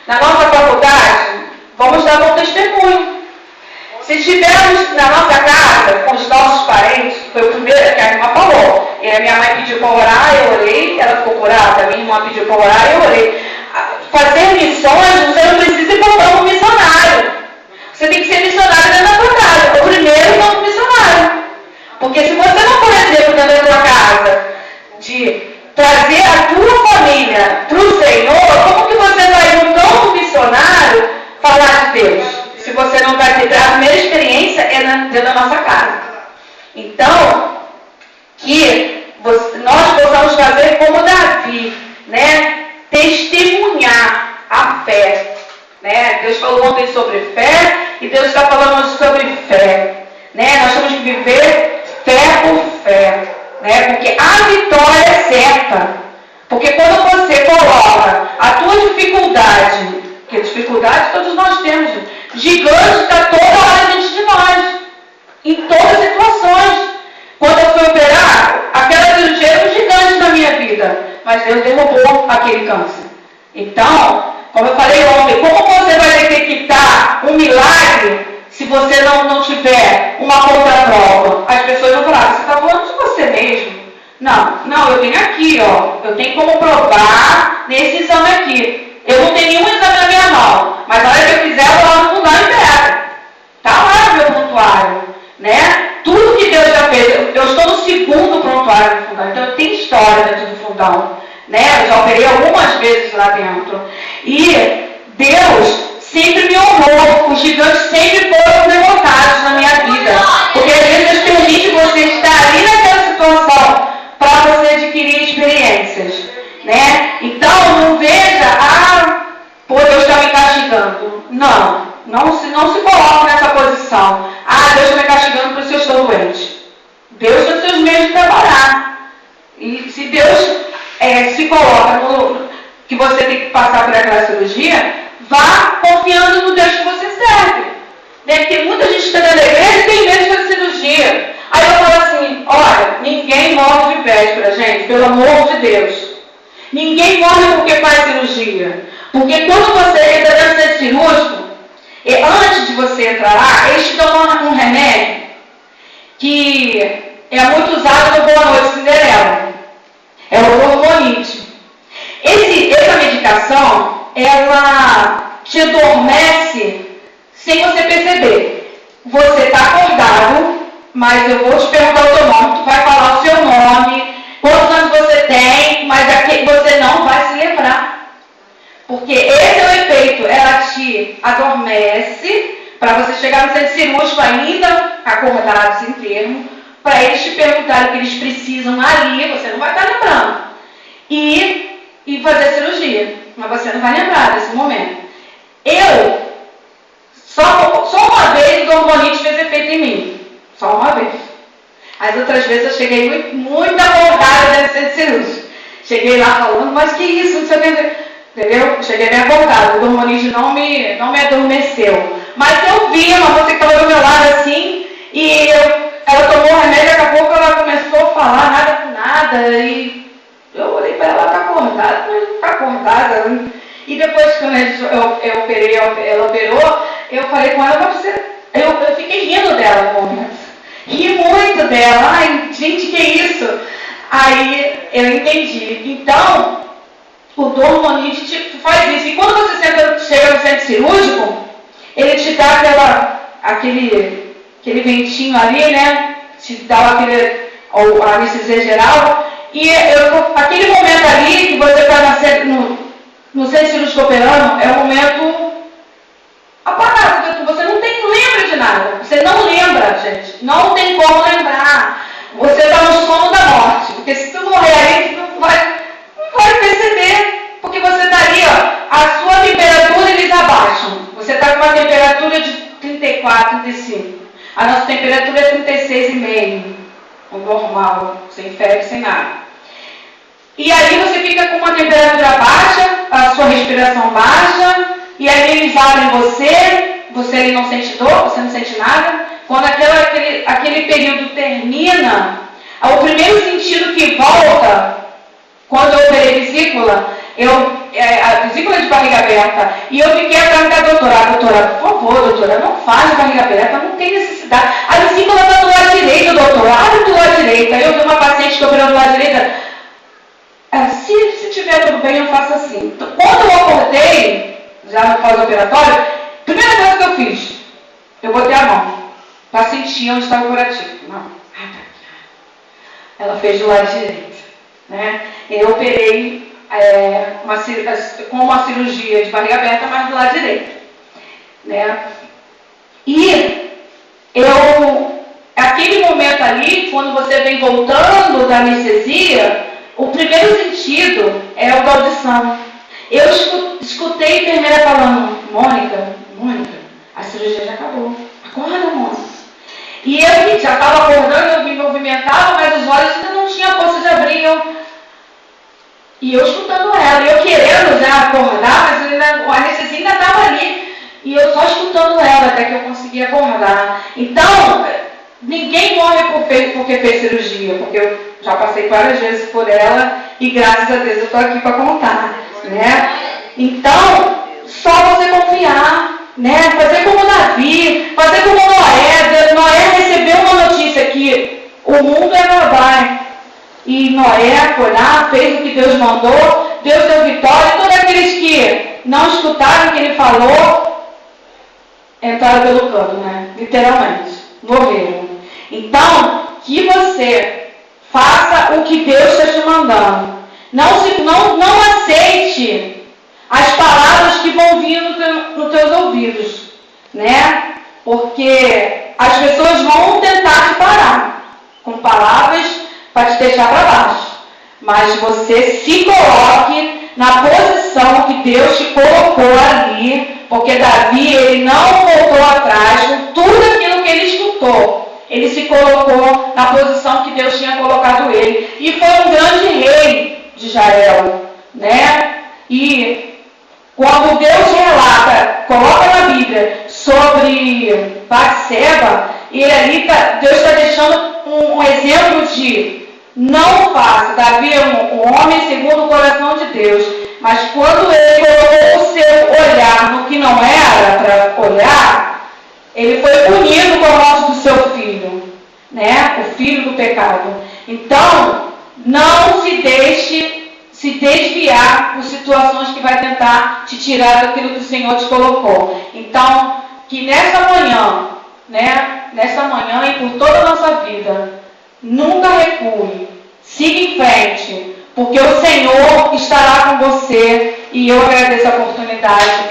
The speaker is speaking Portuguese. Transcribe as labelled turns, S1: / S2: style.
S1: Na nossa faculdade, vamos dar bom testemunho. Se estivermos na nossa casa, com os nossos parentes, foi o primeiro que a irmã falou. E a minha mãe pediu para orar, eu orei, ela ficou curada. A minha irmã pediu para orar, eu orei. Fazer missões, você não precisa ir para um missionário. Você tem que ser missionário dentro da sua casa. O primeiro não missionário. Porque se você não, por exemplo, dentro da sua casa, de trazer a tua família para o Senhor, como que você vai num novo missionário falar de Deus? Se você não vai ter, a primeira experiência é dentro da nossa casa. Então, que nós possamos fazer como Davi, né? Testemunhar a fé. Né? Deus falou ontem sobre fé e Deus está falando hoje sobre fé. Né? Nós temos que viver fé por fé. Né? Porque a vitória é certa. Porque quando você coloca a tua dificuldade, que dificuldade todos nós temos, gigante está toda hora diante de nós, em todas as situações. Quando eu fui operar, aquela cirurgia era um gigante na minha vida, mas Deus derrubou aquele câncer. Então, como eu falei ontem, como você vai detectar um milagre se você não tiver uma contraprova? As pessoas vão falar, você está falando de você mesmo? Não, eu tenho aqui, ó, eu tenho como provar nesse exame aqui. Eu não tenho nenhum exame na minha mão, mas na hora que eu fizer, eu vou lá no fundão e pego. Está lá no meu prontuário, né? Tudo que Deus já fez, eu estou no segundo prontuário do fundão, então eu tenho história dentro do fundão, né? Eu já operei algumas vezes lá dentro. E Deus sempre me honrou, os gigantes sempre foram derrotados na minha vida. Porque às vezes Deus permite você estar ali naquela situação para você adquirir experiências. Né? Então, não veja, pô, Deus está me castigando. Não se coloque nessa posição. Deus está me castigando porque eu estou doente. Deus tem seus meios de trabalhar. E se Deus se coloca no que você tem que passar por aquela cirurgia, vá confiando no Deus que você serve. Né? Porque muita gente está na igreja e tem medo de fazer cirurgia. Aí eu falo assim, olha, ninguém morre de véspera, gente, pelo amor de Deus. Ninguém morre porque faz cirurgia. Porque quando você entra dentro desse cirúrgico, antes de você entrar lá, eles te dão um remédio que é muito usado no Boa Noite Cinderela. É o hormonite. Essa medicação, ela te adormece sem você perceber. Você está acordado, mas eu vou te perguntar o teu nome, tu vai falar o seu nome, quantos anos você tem, mas você não vai se lembrar. Porque esse é o efeito, ela te adormece, para você chegar no centro cirúrgico ainda acordado, sem termo, para eles te perguntarem o que eles precisam ali, você não vai estar lembrando. E fazer a cirurgia, mas você não vai lembrar desse momento. Só uma vez o hormonite fez efeito em mim. Só uma vez. As outras vezes eu cheguei muito acordada dentro do centro cirúrgico. Cheguei lá falando, mas que isso, não sei o que. Entendeu? Cheguei bem acordada. O hormonite não me adormeceu. Mas eu vi uma moça que estava do meu lado assim, e ela tomou o remédio, daqui a pouco ela começou a falar nada com nada, e eu olhei para ela, tá acordada, mas não tá acordada. E depois, quando eu operei, ela operou, eu falei com ela, eu fiquei rindo dela no momento. Ri muito dela. Ai, gente, que isso? Aí eu entendi. Então, o hormonite faz isso. E quando você chega no centro cirúrgico, ele te dá aquele ventinho ali, né? Te dá a anestesia geral. E aquele momento ali que você está no centro cirúrgico operando, é um momento apagado. Você não lembra de nada. Você não lembra, gente. Não tem como lembrar. Você está no sono da morte. Porque se tu morrer ali, tu não vai perceber. Porque você está ali, ó, a sua temperatura eles abaixam. Você está com uma temperatura de 34, 35. A nossa temperatura é 36,5. O normal, sem febre, sem nada. E aí você fica com uma temperatura baixa, a sua respiração baixa, e aí eles abrem você não sente dor, você não sente nada. Quando aquele período termina, o primeiro sentido que volta, quando eu operei vesícula, A vesícula de barriga aberta, e eu fiquei atrás da doutora, por favor, doutora, não faz barriga aberta, não tem necessidade. A vesícula está do lado direito, doutora, abre do lado direito. Aí eu vi uma paciente que operou do lado direito. Se tiver tudo bem, eu faço assim. Então, quando eu acordei, já no pós-operatório, primeira coisa que eu fiz, eu botei a mão para sentir onde estava o curativo. Não. Ela fez do lado direito. Né? Eu operei com uma cirurgia de barriga aberta, mas do lado direito. Né? E aquele momento ali, quando você vem voltando da anestesia, o primeiro sentido é o da audição. Eu escutei a enfermeira falando, Mônica, a cirurgia já acabou. Acorda, Mônica. E eu já estava acordando, eu me movimentava, mas os olhos ainda não tinham força de abrir. E eu escutando ela, eu querendo já acordar, mas a anestesia ainda estava ali. E eu só escutando ela até que eu consegui acordar. Então, ninguém morre porque fez cirurgia, porque eu já passei várias vezes por ela e graças a Deus eu estou aqui para contar. Né? Então, só você confiar, né? Fazer como Davi, fazer como Noé. Noé recebeu uma notícia que o mundo é trabalho. E Noé foi lá, fez o que Deus mandou, Deus deu vitória. E todos aqueles que não escutaram o que ele falou, entraram pelo cano, né? Literalmente, morreram. Então, que você faça o que Deus está te mandando. Não aceite as palavras que vão vir nos teus ouvidos, né? Porque as pessoas vão tentar te parar com palavras para te deixar para baixo. Mas você se coloque na posição que Deus te colocou ali, porque Davi, ele não voltou atrás com tudo aquilo que ele escutou. Ele se colocou na posição que Deus tinha colocado ele. E foi um grande rei de Israel, né? E quando Deus relata, coloca na Bíblia sobre Batseba, ele ali Deus está deixando um exemplo de não faça. Davi é um homem segundo o coração de Deus, mas quando ele colocou o seu olhar no que não era para olhar, ele foi punido com a morte do seu filho, né? O filho do pecado. Então, não se deixe se desviar por situações que vai tentar te tirar daquilo que o Senhor te colocou. Então, que nessa manhã, né? Nessa manhã e por toda a nossa vida, nunca recue, siga em frente, porque o Senhor estará com você. E eu agradeço a oportunidade